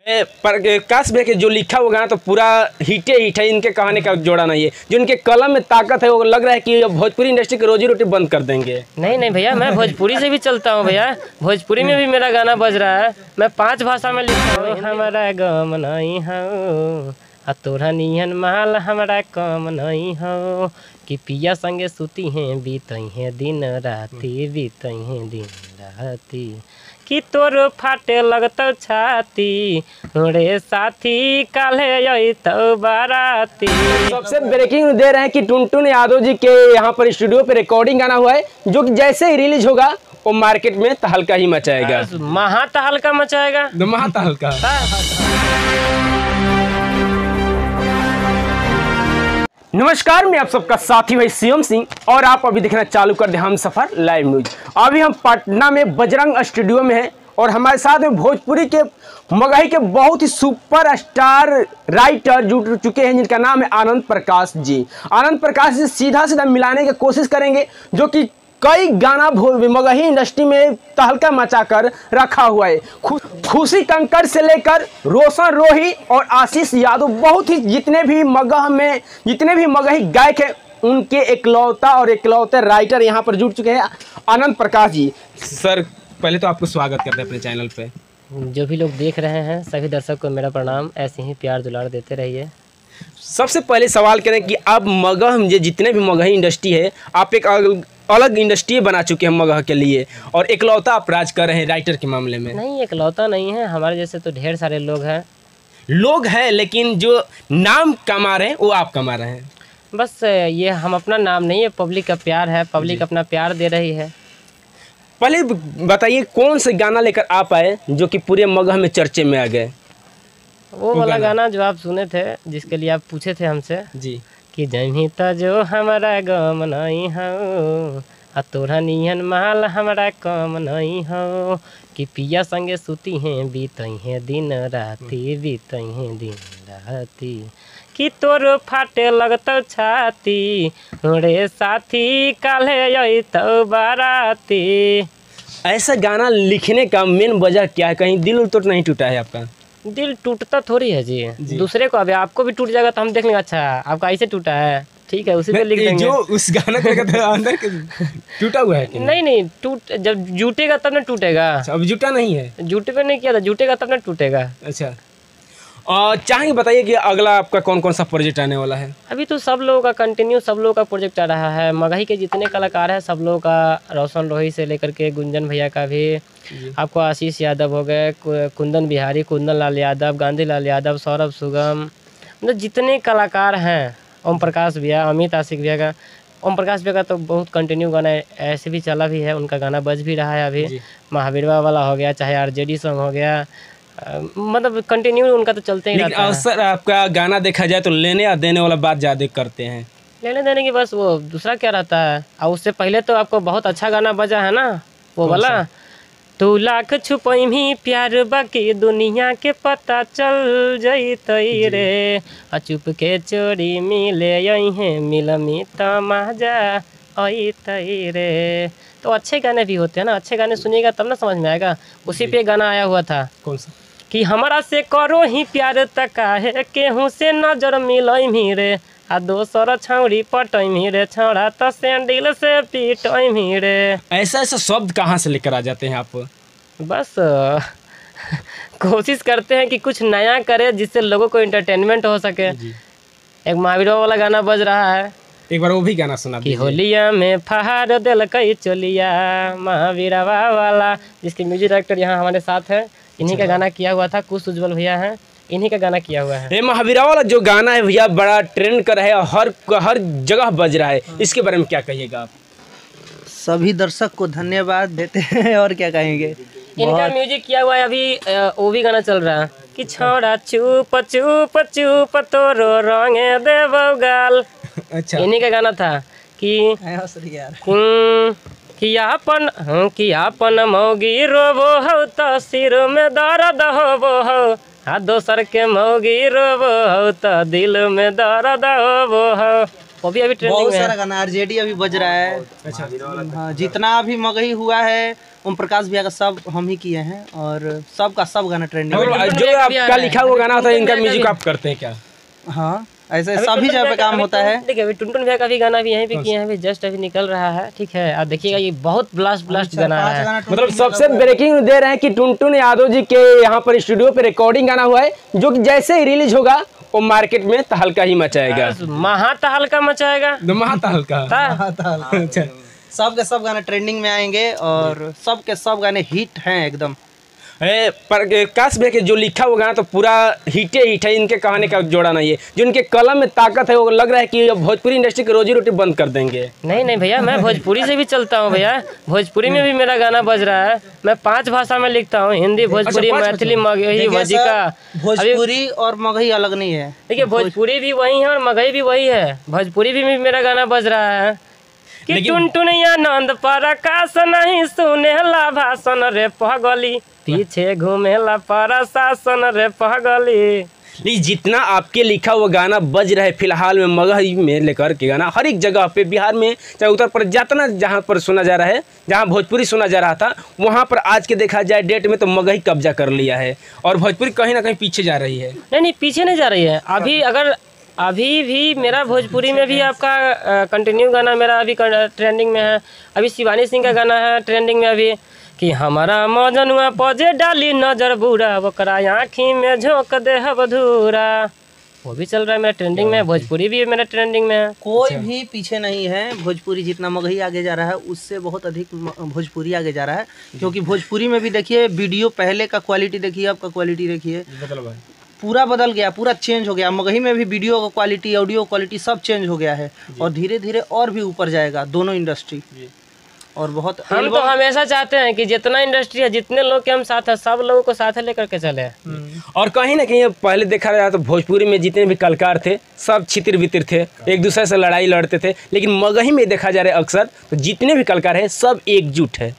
पर काश भैया के जो लिखा वो गाना तो पूरा हिट है, इनके कहानी का जोड़ा नहीं है। जो इनके कलम में ताकत है वो लग रहा है कि भोजपुरी इंडस्ट्री की रोजी रोटी बंद कर देंगे। नहीं भैया, मैं भोजपुरी से भी चलता हूँ भैया, भोजपुरी में भी मेरा गाना बज रहा है। मैं 5 भाषा में लिखता हूँ। हमारा गम नहीं हो तोरा नियन माल हमारा कम नहीं हो कि पिया संगे सुती हैं बीतई हैं दिन राती, बीतई हैं दिन राती कि तोर फाटे लगत छाती रे साथी काले यही तो बाराती। सबसे ब्रेकिंग दे रहे हैं कि टुनटुन यादव जी के यहाँ पर स्टूडियो पे रिकॉर्डिंग गाना हुआ है, जो कि जैसे ही रिलीज होगा वो मार्केट में तहलका ही मचाएगा। महा तहलका मचाएगा, महा तहलका। नमस्कार, मैं आप सबका साथी भाई सीएम सिंह और आप अभी देखना चालू कर दे हम सफर लाइव न्यूज। अभी हम पटना में बजरंग स्टूडियो में हैं और हमारे साथ में भोजपुरी के मगही के बहुत ही सुपर स्टार राइटर जुड़ चुके हैं, जिनका नाम है आनंद प्रकाश जी। आनंद प्रकाश जी सीधा सीधा मिलाने की कोशिश करेंगे, जो कि कई गाना मगही इंडस्ट्री में तहलका मचाकर रखा हुआ है। खुशी कंकर से लेकर रोशन रोही और आशीष यादव, बहुत ही जितने भी मगही गायक हैं उनके इकलौते राइटर यहाँ पर जुड़ चुके हैं आनंद प्रकाश जी। सर पहले तो आपको स्वागत करते हैं अपने चैनल पे। जो भी लोग देख रहे हैं सभी दर्शक को मेरा प्रणाम, ऐसे ही प्यार दुलार देते रहिए। सबसे पहले सवाल करें कि आप जितने भी मगही इंडस्ट्री है, आप एक अलग इंडस्ट्री बना चुके हैं मगह के लिए और इकलौता आप राज कर रहे हैं राइटर के मामले में। नहीं, इकलौता नहीं है, हमारे जैसे तो ढेर सारे लोग हैं लेकिन जो नाम कमा रहे हैं वो आप कमा रहे हैं। बस ये हम अपना नाम नहीं है, पब्लिक का प्यार है, पब्लिक अपना प्यार दे रही है। पहले बताइए कौन से गाना लेकर आप आए जो कि पूरे मगह में चर्चे में आ गए? वो वाला गाना जो आप सुने थे, जिसके लिए आप पूछे थे हमसे जी कि जमीता जो हमारा गम नहीं हो तोरा नियन माल हमारा कम नहीं हो कि पिया संगे सुती हैं बीतई हैं दिन राती, बीतई हैं दिन राती कि तोर फाटे लगत छाती रे साथी काले यही तो बाराती। ऐसा गाना लिखने का मेन वजह क्या है? कहीं दिल तो नहीं टूटा है आपका? दिल टूटता थोड़ी है जी। दूसरे को, अभी आपको भी टूट जाएगा तो हम देख लेंगे, अच्छा आपका ऐसे टूटा है, ठीक है उसी पे लिख देंगे। जो उस गाना को अंदर टूटा हुआ है कि नहीं टूट, जब जुटेगा तब ना टूटेगा। अब जुटा नहीं है, जुटे पे नहीं किया था, जुटेगा तब ना टूटेगा। अच्छा, और चाहेंगे बताइए कि अगला आपका कौन कौन सा प्रोजेक्ट आने वाला है? अभी तो सब लोगों का कंटिन्यू सब लोगों का प्रोजेक्ट आ रहा है। मगही के जितने कलाकार हैं सब लोगों का, रोशन रोही से लेकर के गुंजन भैया का भी, आपको आशीष यादव हो गए, कुंदन बिहारी, कुंदन लाल यादव, गांधी लाल यादव, सौरभ सुगम, मतलब जितने कलाकार हैं, ओम प्रकाश भैया, अमित आशिक भैया का, ओम प्रकाश भैया का तो बहुत कंटिन्यू गाना ऐसे भी चला भी है, उनका गाना बज भी रहा है अभी। महावीरवा वाला हो गया, चाहे आरजेडी सॉन्ग हो गया, मतलब कंटिन्यू उनका तो चलते ही रहता है। अवसर आपका गाना देखा जाए तो लेने या देने वाला बात ज़्यादा करते हैं। लेने देने की बस, वो दूसरा क्या रहता है। और उससे पहले तो आपको बहुत अच्छा गाना बजा है ना, वो वाला तू लाख छुपई प्यार बाकी दुनिया के पता चल जइतई रे चुप के चोरी मिले यही मिलमी तमाजा अइतई रे। तो अच्छे गाने भी होते हैं ना, अच्छे गाने सुनिएगा तब ना समझ में आएगा। उसी पे गाना आया हुआ था, कौन सा? कि हमारा से करो ही प्यार तका है केहू से नजर मिलई रे दोसर छौड़ी पटई रे छौड़ा तो सैंडल से पीटई रे। ऐसा शब्द कहाँ से लेकर आ जाते हैं आप? बस कोशिश करते हैं कि कुछ नया करें जिससे लोगों को एंटरटेनमेंट हो सके। एक महावीरवा वाला गाना बज रहा है, एक बार वो भी गाना सुना कि होलिया में फहार दिल कई चोलिया, महावीरवा वाला, जिसके म्यूजिक डायरेक्टर यहाँ हमारे साथ है। इन्हीं का गाना किया हुआ था, कुछ उज्जवल भैया हैं, इन्हीं का गाना किया हुआ है। महावीरवा वाला जो गाना है भैया बड़ा ट्रेंड कर रहा है, हर जगह बज रहा है, इसके बारे में क्या कहिएगा आप? सभी दर्शक को धन्यवाद देते हैं और क्या कहेंगे। इनका म्यूजिक किया हुआ है अभी, वो भी गाना चल रहा है कि छोड़ा चुप चुप चुप तोरो रंगे देवो गाल। अच्छा, इन्हीं का गाना था कि आपन मौगी रोबो हो तो सिर में दर्द होबो हो दोसर के मौगी रोबो हो तो दिल में दर्द होबो हो। वो भी अभी ट्रेंडिंग बहुत में सारा है। गाना आरजेडी अभी बज रहा है। अच्छा, हाँ, जितना भी मगही हुआ है ओम प्रकाश भैया का सब हम ही किए हैं, और सबका सब गाना ट्रेंडिंग में। मतलब जो आपका लिखा हुआ गाना होता है इनका म्यूजिक आप करते हैं क्या? हाँ, ऐसे अभी सभी टुनटुन जगह भैया पे का- काम अभी होता तो- है। देखिए अभी टुनटुन भैया का भी गाना भी यहीं पे किए हैं, अभी जस्ट अभी निकल रहा है, ठीक है। आप देखिएगा ये बहुत ब्लास्ट गाना है। मतलब सबसे ब्रेकिंग दे रहे हैं कि टुनटुन यादव जी के यहाँ पर स्टूडियो पे रिकॉर्डिंग गाना हुआ है, जो कि जैसे ही रिलीज होगा वो मार्केट में तहलका ही मचाएगा। महातहलका मचाएगा। महातहलका। अच्छा, सबके सब गाने ट्रेंडिंग में आएंगे, और सबके सब गाने हिट हैं एकदम। पर काश भैया के जो लिखा हुआ गाना तो पूरा हिटे हिट है, इनके कहानी का जोड़ा नहीं है। जो इनके कलम में ताकत है वो लग रहा है कि भोजपुरी इंडस्ट्री की रोजी रोटी बंद कर देंगे। नहीं भैया, मैं भोजपुरी से भी चलता हूँ भैया, भोजपुरी में भी मेरा गाना बज रहा है। मैं 5 भाषा में लिखता हूँ, हिंदी, भोजपुरी, मैथिली, मगही, देखिए वजिका। सर, भोजपुरी और मगही अलग नहीं है। देखिए भोजपुरी भी वही है और मगही भी वही है। भोजपुरी भी मेरा गाना बज रहा है कि टुनटुन आनंद पराकाश नहीं सुनेला भाषण रे पगली, पीछे घूमेला प्रशासन रे पगली। लेकिन जितना आपके लिखा हुआ गाना बज रहा है फिलहाल में मगही में लेकर के गाना हर एक जगह पे बिहार में चाहे उत्तर प्रदेश जितना जहाँ पर सुना जा रहा है, जहाँ भोजपुरी सुना जा रहा था वहाँ पर आज के देखा जाए डेट में तो मगही कब्जा कर लिया है और भोजपुरी कहीं ना कहीं पीछे जा रही है। नहीं पीछे नहीं जा रही है। अभी भी मेरा भोजपुरी में भी आपका कंटिन्यू गाना मेरा अभी ट्रेंडिंग में है। अभी शिवानी सिंह का गाना है ट्रेंडिंग में अभी कि हमारा मौजनुआ पौजे डाली नजर बुरा, ओकरा आँखी में झोंक दे धूरा, वो भी चल रहा है मेरा ट्रेंडिंग में। भोजपुरी भी मेरा ट्रेंडिंग में है। कोई भी पीछे नहीं है। भोजपुरी जितना मगही आगे जा रहा है उससे बहुत अधिक भोजपुरी आगे जा रहा है, क्योंकि भोजपुरी में भी देखिए वीडियो पहले का क्वालिटी देखिए, अब का क्वालिटी देखिए, पूरा बदल गया, पूरा चेंज हो गया। मगही में भी वीडियो का क्वालिटी, ऑडियो क्वालिटी सब चेंज हो गया है, और धीरे धीरे और भी ऊपर जाएगा दोनों इंडस्ट्री। और बहुत हम तो हमेशा चाहते हैं कि जितना इंडस्ट्री है, जितने लोग के हम साथ हैं, सब लोगों को साथ लेकर के चले। और कहीं ना कहीं पहले देखा जाए तो भोजपुरी में जितने भी कलाकार थे सब छितिर बितिर थे, एक दूसरे से लड़ाई लड़ते थे, लेकिन मगही में देखा जा रहा है अक्सर तो जितने भी कलाकार हैं सब एकजुट है।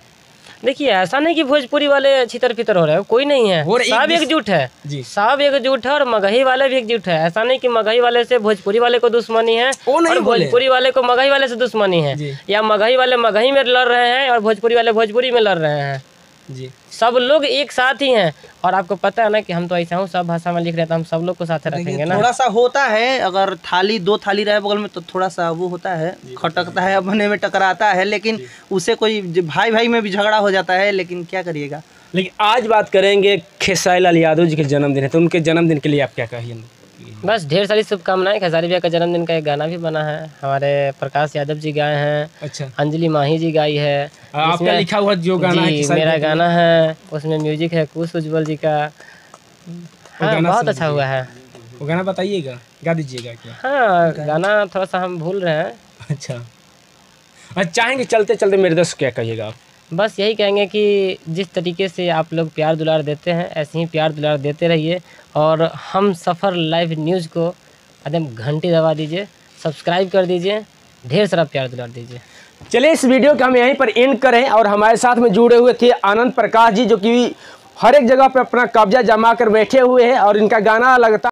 देखिए ऐसा नहीं कि भोजपुरी वाले छितर फितर हो रहे हैं, कोई नहीं है, सब एकजुट है जी। सब एकजुट है, और मगही वाले भी एकजुट है। ऐसा नहीं कि मगही वाले से भोजपुरी वाले को दुश्मनी है और भोजपुरी वाले को मगही वाले से दुश्मनी है, या मगही वाले मगही में लड़ रहे हैं और भोजपुरी वाले भोजपुरी में लड़ रहे हैं जी। सब लोग एक साथ ही हैं। और आपको पता है ना कि हम तो ऐसा हूँ, सब भाषा में लिख रहे हैं तो हम सब लोग को साथ रखेंगे ना। थोड़ा सा होता है, अगर दो थाली रहे बगल में तो थोड़ा सा वो होता है, खटकता है, अपने में टकराता है, लेकिन उसे कोई भाई भाई में भी झगड़ा हो जाता है, लेकिन क्या करिएगा। लेकिन आज बात करेंगे खेसारी लाल यादव जी के जन्मदिन है, तो उनके जन्मदिन के लिए आप क्या कहिए? बस ढेर सारी शुभकामनाएं। खेसारी भैया का जन्मदिन का एक गाना भी बना है, हमारे प्रकाश यादव जी गाए हैं। अच्छा, अंजलि माही जी गाई है। आपका लिखा हुआ जो गाना है मेरा गाना है, उसमें म्यूजिक है कुश उज्जवल जी का। हाँ, बहुत अच्छा हुआ है। वो गाना बताइएगा, गा दीजिएगा क्या? हाँ, गाना थोड़ा सा हम भूल रहे हैं। अच्छा, चाहेंगे चलते चलते मेरे दोस्त क्या कहिएगा आप? बस यही कहेंगे कि जिस तरीके से आप लोग प्यार दुलार देते हैं ऐसे ही प्यार दुलार देते रहिए, और हम सफ़र लाइव न्यूज़ को एकदम घंटी दबा दीजिए, सब्सक्राइब कर दीजिए, ढेर सारा प्यार दुलार दीजिए। चलिए इस वीडियो को हम यहीं पर एंड करें, और हमारे साथ में जुड़े हुए थे आनंद प्रकाश जी, जो कि हर एक जगह पर अपना कब्जा जमा कर बैठे हुए हैं और इनका गाना लगता